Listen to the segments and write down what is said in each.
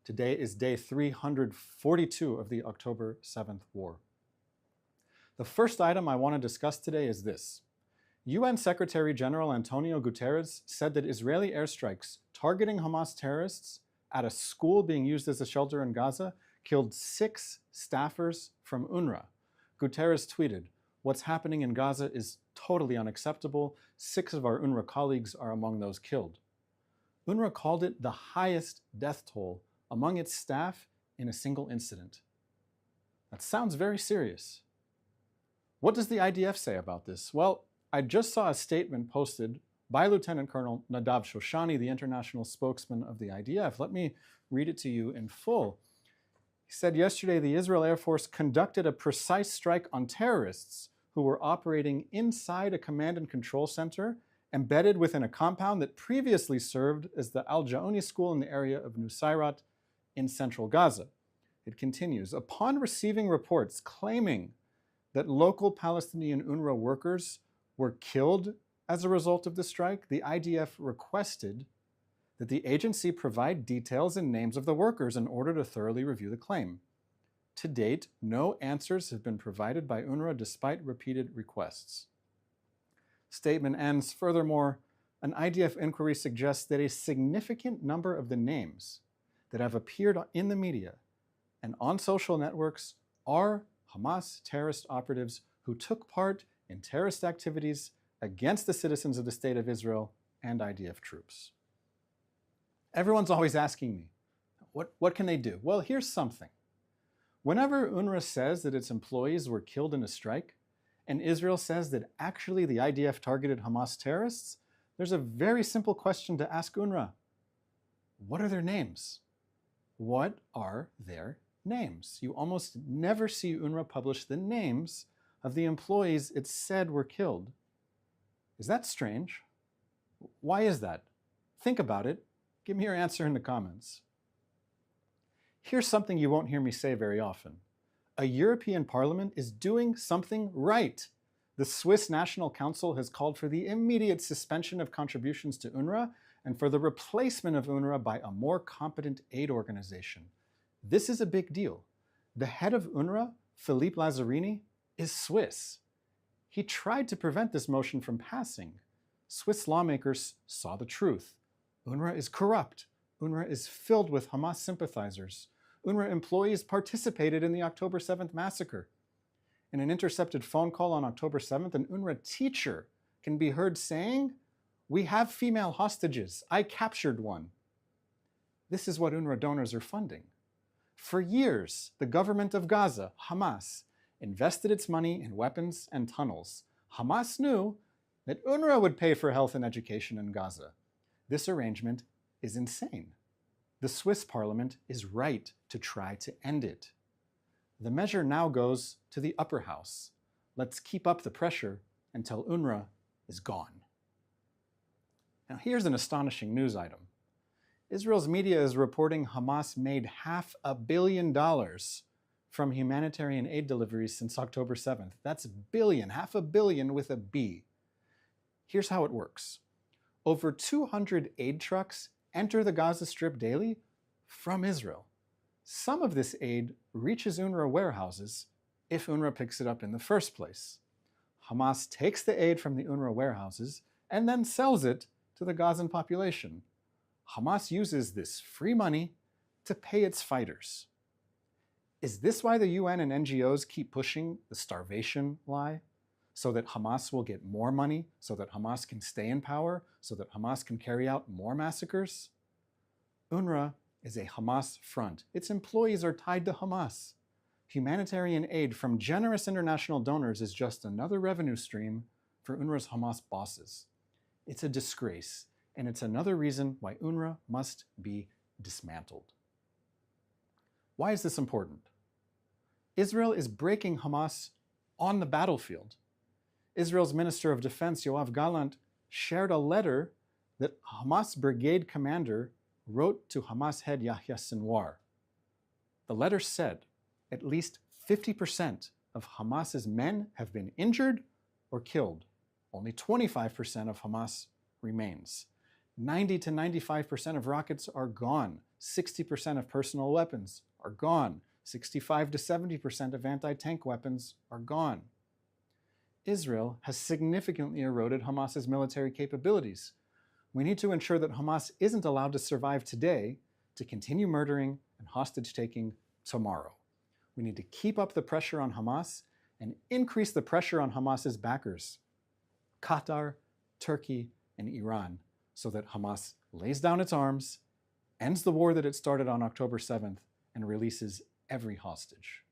Today is day 342 of the October 7th war. The first item I want to discuss today is this. UN Secretary General Antonio Gutiz said that Israeli airstrikes targeting Hamas terrorists at a school being used as a shelter in Gaza killed 6 staffers from UNRWA. Gutiz tweeted, "What's happening in Gaza is totally unacceptable. 6 of our UNRWA colleagues are among those killed." UNRWA called it the highest death toll among its staff in a single incident. That sounds very serious. What does the IDF say about this? Well, I just saw a statement posted by Lieutenant Colonel Nadav Shoshani, the international spokesman of the IDF. Let me read it to you in full. He said yesterday the Israel Air Force conducted a precise strike on terrorists who were operating inside a command and control center embedded within a compound that previously served as the Al-Jaouni school in the area of Nusayrat in central Gaza. It continues, upon receiving reports claiming that local Palestinian UNRWA workers were killed as a result of the strike, the IDF requested that the agency provide details and names of the workers in order to thoroughly review the claim. To date, no answers have been provided by UNRWA despite repeated requests. Statement ends, furthermore, an IDF inquiry suggests that a significant number of the names that have appeared in the media and on social networks are Hamas terrorist operatives who took part in terrorist activities against the citizens of the State of Israel and IDF troops. Everyone's always asking me, what can they do? Well, here's something. Whenever UNRWA says that its employees were killed in a strike, and Israel says that actually the IDF targeted Hamas terrorists, there's a very simple question to ask UNRWA. What are their names? What are their names? You almost never see UNRWA publish the names of the employees it said were killed. Is that strange? Why is that? Think about it. Give me your answer in the comments. Here's something you won't hear me say very often. A European Parliament is doing something right. The Swiss National Council has called for the immediate suspension of contributions to UNRWA and for the replacement of UNRWA by a more competent aid organization. This is a big deal. The head of UNRWA, Philippe Lazzarini, is Swiss. He tried to prevent this motion from passing. Swiss lawmakers saw the truth. UNRWA is corrupt. UNRWA is filled with Hamas sympathizers. UNRWA employees participated in the October 7th massacre. In an intercepted phone call on October 7th, an UNRWA teacher can be heard saying, "We have female hostages. I captured one." This is what UNRWA donors are funding. For years, the government of Gaza, Hamas, invested its money in weapons and tunnels. Hamas knew that UNRWA would pay for health and education in Gaza. This arrangement is insane. The Swiss parliament is right to try to end it. The measure now goes to the upper house. Let's keep up the pressure until UNRWA is gone. Now here's an astonishing news item. Israel's media is reporting Hamas made $500 million from humanitarian aid deliveries since October 7th. That's billion, $500 million with a B. Here's how it works. Over 200 aid trucks enter the Gaza Strip daily from Israel. Some of this aid reaches UNRWA warehouses if UNRWA picks it up in the first place. Hamas takes the aid from the UNRWA warehouses and then sells it to the Gazan population. Hamas uses this free money to pay its fighters. Is this why the UN and NGOs keep pushing the starvation lie? So that Hamas will get more money, so that Hamas can stay in power, so that Hamas can carry out more massacres? UNRWA is a Hamas front. Its employees are tied to Hamas. Humanitarian aid from generous international donors is just another revenue stream for UNRWA's Hamas bosses. It's a disgrace, and it's another reason why UNRWA must be dismantled. Why is this important? Israel is breaking Hamas on the battlefield. Israel's Minister of Defense, Yoav Gallant, shared a letter that Hamas brigade commander wrote to Hamas head Yahya Sinwar. The letter said at least 50% of Hamas's men have been injured or killed. Only 25% of Hamas remains. 90 to 95% of rockets are gone. 60% of personal weapons are gone. 65 to 70% of anti-tank weapons are gone. Israel has significantly eroded Hamas's military capabilities. We need to ensure that Hamas isn't allowed to survive today to continue murdering and hostage-taking tomorrow. We need to keep up the pressure on Hamas and increase the pressure on Hamas's backers, Qatar, Turkey, and Iran, so that Hamas lays down its arms, ends the war that it started on October 7th, and releases every hostage.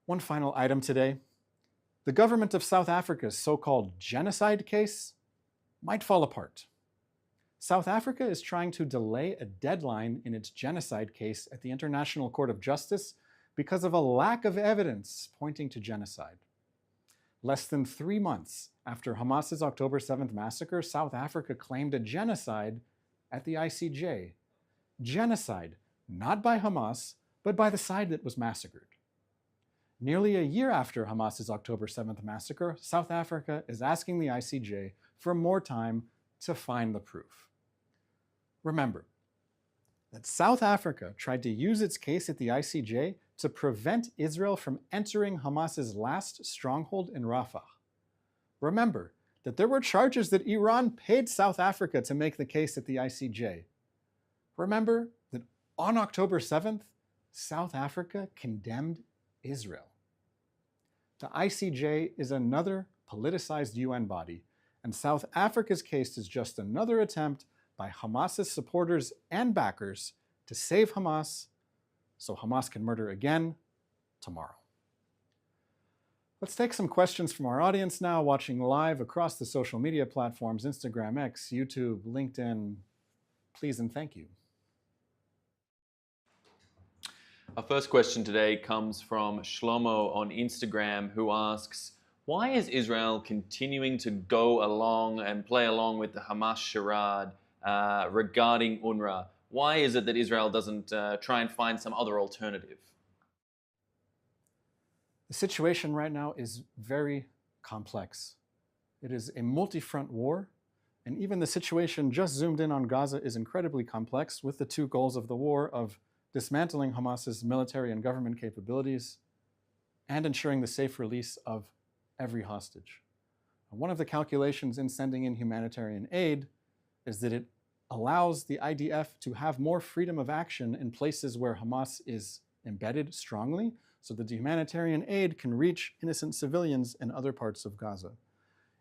One final item today. The government of South Africa's so-called genocide case might fall apart. South Africa is trying to delay a deadline in its genocide case at the International Court of Justice because of a lack of evidence pointing to genocide. Less than 3 months after Hamas's October 7th massacre, South Africa claimed a genocide at the ICJ. Genocide, not by Hamas, but by the side that was massacred. Nearly a year after Hamas's October 7th massacre, South Africa is asking the ICJ for more time to find the proof. Remember that South Africa tried to use its case at the ICJ to prevent Israel from entering Hamas's last stronghold in Rafah. Remember that there were charges that Iran paid South Africa to make the case at the ICJ. Remember that on October 7th, South Africa condemned Israel. The ICJ is another politicized UN body, and South Africa's case is just another attempt by Hamas's supporters and backers to save Hamas so Hamas can murder again tomorrow. Let's take some questions from our audience now, watching live across the social media platforms, Instagram, X, YouTube, LinkedIn. Please and thank you. Our first question today comes from Shlomo on Instagram, who asks, why is Israel continuing to go along and play along with the Hamas charade regarding UNRWA? Why is it that Israel doesn't try and find some other alternative? The situation right now is very complex. It is a multi-front war, and even the situation just zoomed in on Gaza is incredibly complex, with the two goals of the war of dismantling Hamas's military and government capabilities and ensuring the safe release of every hostage. One of the calculations in sending in humanitarian aid is that it allows the IDF to have more freedom of action in places where Hamas is embedded strongly, so that the humanitarian aid can reach innocent civilians in other parts of Gaza.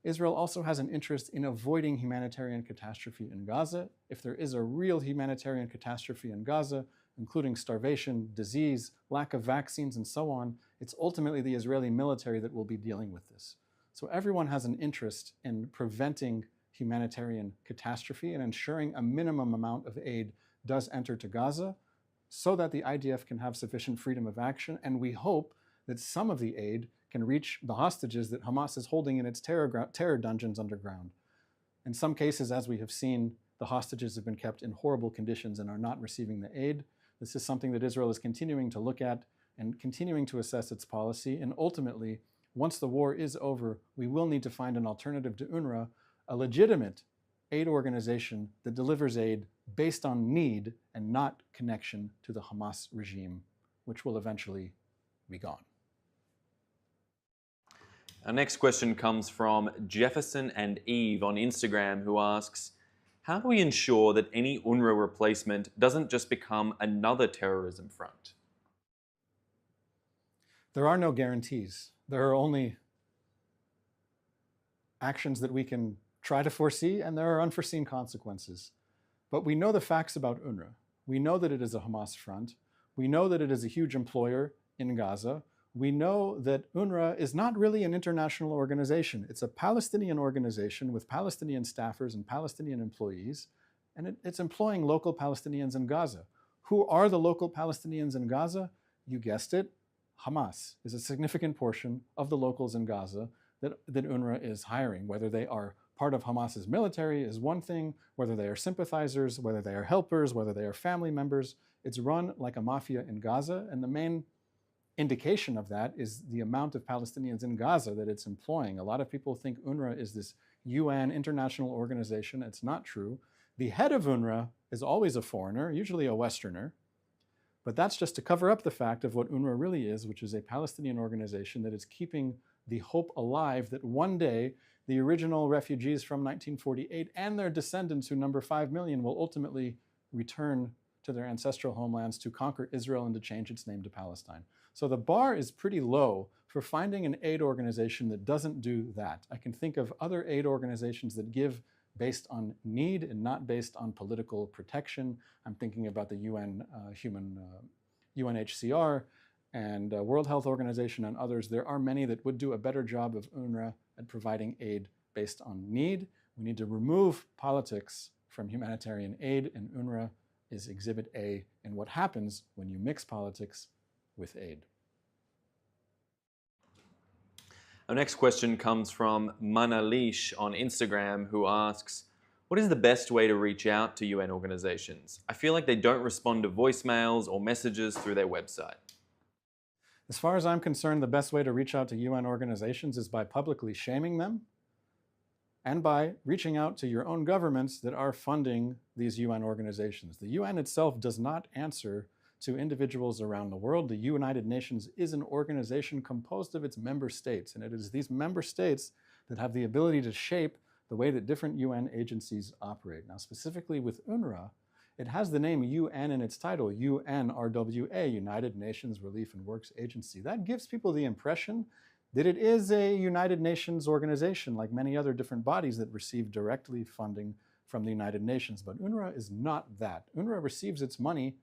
Israel also has an interest in avoiding humanitarian catastrophe in Gaza. If there is a real humanitarian catastrophe in Gaza, including starvation, disease, lack of vaccines, and so on, it's ultimately the Israeli military that will be dealing with this. So everyone has an interest in preventing humanitarian catastrophe and ensuring a minimum amount of aid does enter to Gaza so that the IDF can have sufficient freedom of action. And we hope that some of the aid can reach the hostages that Hamas is holding in its terror dungeons underground. In some cases, as we have seen, the hostages have been kept in horrible conditions and are not receiving the aid. This is something that Israel is continuing to look at and continuing to assess its policy. And ultimately, once the war is over, we will need to find an alternative to UNRWA, a legitimate aid organization that delivers aid based on need and not connection to the Hamas regime, which will eventually be gone. Our next question comes from Jefferson and Eve on Instagram, who asks, how do we ensure that any UNRWA replacement doesn't just become another terrorism front? There are no guarantees. There are only actions that we can try to foresee, and there are unforeseen consequences. But we know the facts about UNRWA. We know that it is a Hamas front. We know that it is a huge employer in Gaza. We know that UNRWA is not really an international organization. It's a Palestinian organization with Palestinian staffers and Palestinian employees, and it's employing local Palestinians in Gaza. Who are the local Palestinians in Gaza? You guessed it, Hamas is a significant portion of the locals in Gaza that UNRWA is hiring. Whether they are part of Hamas's military is one thing, whether they are sympathizers, whether they are helpers, whether they are family members. It's run like a mafia in Gaza, and the main indication of that is the amount of Palestinians in Gaza that it's employing. A lot of people think UNRWA is this UN international organization. It's not true. The head of UNRWA is always a foreigner, usually a Westerner, but that's just to cover up the fact of what UNRWA really is, which is a Palestinian organization that is keeping the hope alive that one day the original refugees from 1948 and their descendants, who number 5 million, will ultimately return to their ancestral homelands to conquer Israel and to change its name to Palestine. So the bar is pretty low for finding an aid organization that doesn't do that. I can think of other aid organizations that give based on need and not based on political protection. I'm thinking about the UNHCR and World Health Organization and others. There are many that would do a better job of UNRWA at providing aid based on need. We need to remove politics from humanitarian aid, and UNRWA is Exhibit A in what happens when you mix politics with aid. Our next question comes from Manalish on Instagram, who asks, what is the best way to reach out to UN organizations? I feel like they don't respond to voicemails or messages through their website. As far as I'm concerned, the best way to reach out to UN organizations is by publicly shaming them and by reaching out to your own governments that are funding these UN organizations. The UN itself does not answer to individuals around the world. The United Nations is an organization composed of its member states, and it is these member states that have the ability to shape the way that different UN agencies operate. Now, specifically with UNRWA, it has the name UN in its title, UNRWA, United Nations Relief and Works Agency. That gives people the impression that it is a United Nations organization like many other different bodies that receive directly funding from the United Nations. But UNRWA is not that. UNRWA receives its money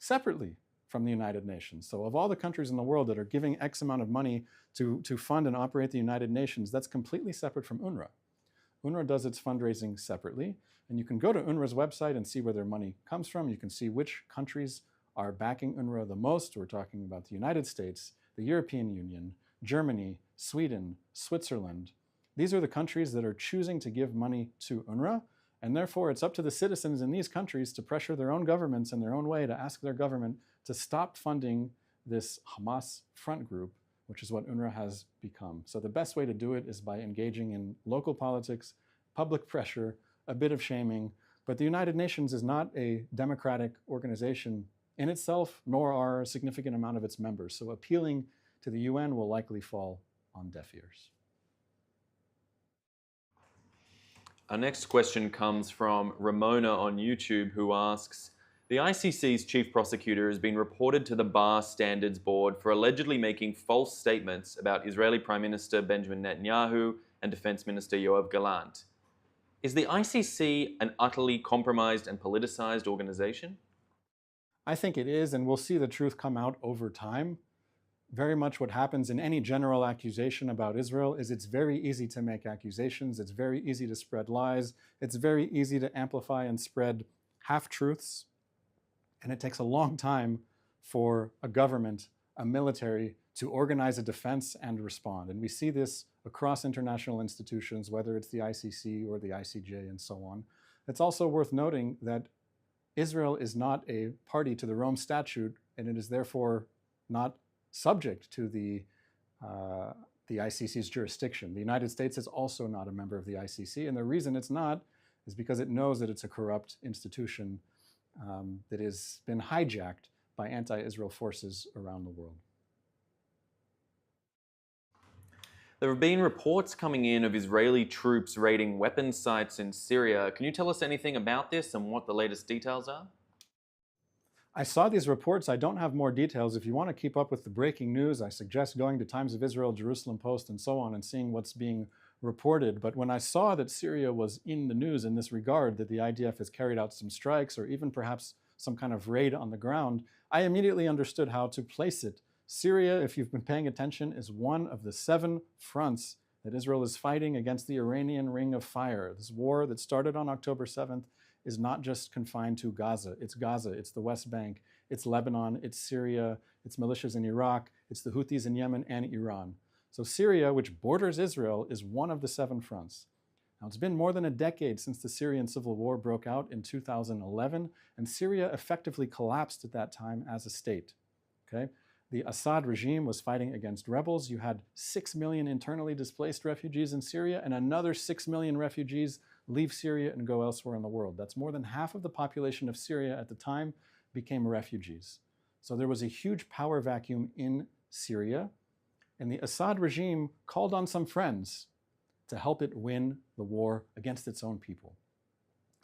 separately from the United Nations. So of all the countries in the world that are giving X amount of money to fund and operate the United Nations, that's completely separate from UNRWA. UNRWA does its fundraising separately, and you can go to UNRWA's website and see where their money comes from. You can see which countries are backing UNRWA the most. We're talking about the United States, the European Union, Germany, Sweden, Switzerland. These are the countries that are choosing to give money to UNRWA, and therefore it's up to the citizens in these countries to pressure their own governments in their own way to ask their government to stop funding this Hamas front group, which is what UNRWA has become. So the best way to do it is by engaging in local politics, public pressure, a bit of shaming. But the United Nations is not a democratic organization in itself, nor are a significant amount of its members. So appealing to the UN will likely fall on deaf ears. Our next question comes from Ramona on YouTube, who asks, the ICC's chief prosecutor has been reported to the Bar Standards Board for allegedly making false statements about Israeli Prime Minister Benjamin Netanyahu and Defense Minister Yoav Gallant. Is the ICC an utterly compromised and politicized organization? I think it is, and we'll see the truth come out over time. Very much what happens in any general accusation about Israel is it's very easy to make accusations, it's very easy to spread lies, it's very easy to amplify and spread half-truths, and it takes a long time for a government, a military, to organize a defense and respond. And we see this across international institutions, whether it's the ICC or the ICJ and so on. It's also worth noting that Israel is not a party to the Rome Statute, and it is therefore not subject to the ICC's jurisdiction. The United States is also not a member of the ICC, and the reason it's not is because it knows that it's a corrupt institution that has been hijacked by anti-Israel forces around the world. There have been reports coming in of Israeli troops raiding weapons sites in Syria. Can you tell us anything about this and what the latest details are? I saw these reports. I don't have more details. If you want to keep up with the breaking news, I suggest going to Times of Israel, Jerusalem Post, and so on, and seeing what's being reported. But when I saw that Syria was in the news in this regard, that the IDF has carried out some strikes or even perhaps some kind of raid on the ground, I immediately understood how to place it. Syria, if you've been paying attention, is one of the 7 fronts that Israel is fighting against the Iranian Ring of Fire. This war that started on October 7th is not just confined to Gaza, it's the West Bank, it's Lebanon, it's Syria, it's militias in Iraq, it's the Houthis in Yemen and Iran. So Syria, which borders Israel, is one of the 7 fronts. Now, it's been more than a decade since the Syrian civil war broke out in 2011, and Syria effectively collapsed at that time as a state. Okay? The Assad regime was fighting against rebels. You had 6 million internally displaced refugees in Syria and another 6 million refugees leave Syria and go elsewhere in the world. That's more than half of the population of Syria at the time became refugees. So there was a huge power vacuum in Syria, and the Assad regime called on some friends to help it win the war against its own people.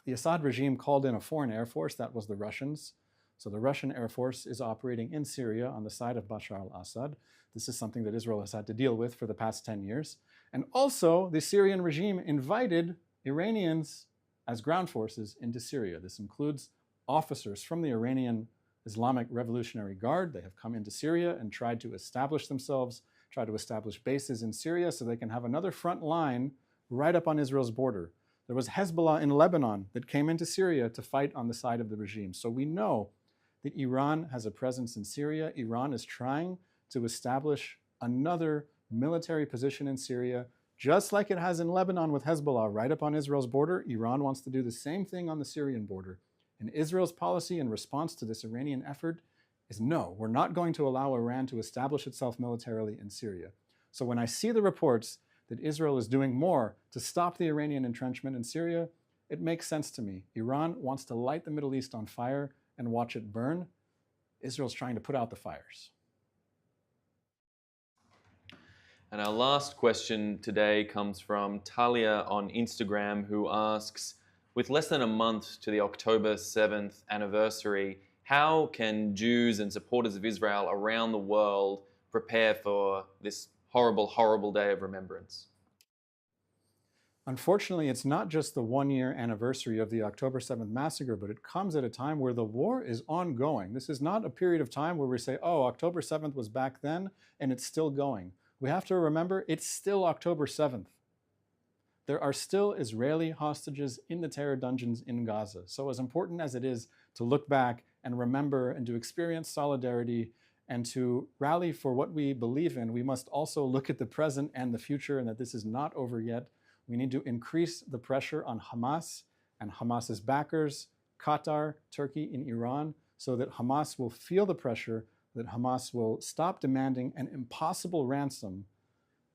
The Assad regime called in a foreign air force, that was the Russians. So the Russian Air Force is operating in Syria on the side of Bashar al-Assad. This is something that Israel has had to deal with for the past 10 years. And also, the Syrian regime invited Iranians as ground forces into Syria. This includes officers from the Iranian Islamic Revolutionary Guard. They have come into Syria and tried to establish themselves, try to establish bases in Syria so they can have another front line right up on Israel's border. There was Hezbollah in Lebanon that came into Syria to fight on the side of the regime. So we know that Iran has a presence in Syria. Iran is trying to establish another military position in Syria, just like it has in Lebanon with Hezbollah right up on Israel's border. Iran wants to do the same thing on the Syrian border. And Israel's policy in response to this Iranian effort is no, we're not going to allow Iran to establish itself militarily in Syria. So when I see the reports that Israel is doing more to stop the Iranian entrenchment in Syria, it makes sense to me. Iran wants to light the Middle East on fire and watch it burn. Israel's trying to put out the fires. And our last question today comes from Talia on Instagram, who asks, with less than a month to the October 7th anniversary, how can Jews and supporters of Israel around the world prepare for this horrible, horrible day of remembrance? Unfortunately, it's not just the one-year anniversary of the October 7th massacre, but it comes at a time where the war is ongoing. This is not a period of time where we say, oh, October 7th was back then, and it's still going. We have to remember, it's still October 7th. There are still Israeli hostages in the terror dungeons in Gaza. So as important as it is to look back and remember and to experience solidarity and to rally for what we believe in, we must also look at the present and the future, and that this is not over yet. We need to increase the pressure on Hamas and Hamas's backers, Qatar, Turkey, and Iran, so that Hamas will feel the pressure, that Hamas will stop demanding an impossible ransom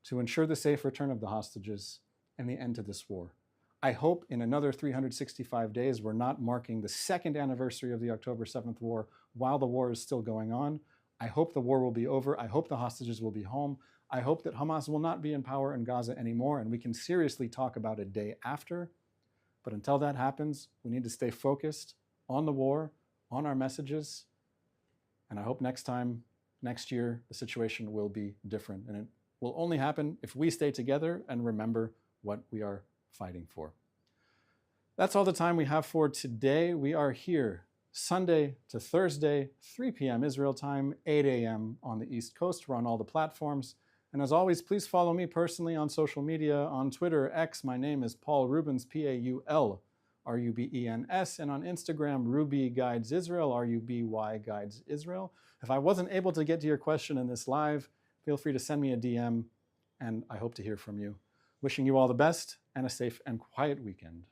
to ensure the safe return of the hostages and the end to this war. I hope in another 365 days we're not marking the second anniversary of the October 7th war while the war is still going on. I hope the war will be over. I hope the hostages will be home. I hope that Hamas will not be in power in Gaza anymore, and we can seriously talk about a day after. But until that happens, we need to stay focused on the war, on our messages, and I hope next year, the situation will be different. And it will only happen if we stay together and remember what we are fighting for. That's all the time we have for today. We are here Sunday to Thursday, 3 p.m. Israel time, 8 a.m. on the East Coast. We're on all the platforms. And as always, please follow me personally on social media. On Twitter, X, my name is Paul Rubens, P-A-U-L-R-U-B-E-N-S. And on Instagram, Ruby Guides Israel, R-U-B-Y Guides Israel. If I wasn't able to get to your question in this live, feel free to send me a DM, and I hope to hear from you. Wishing you all the best and a safe and quiet weekend.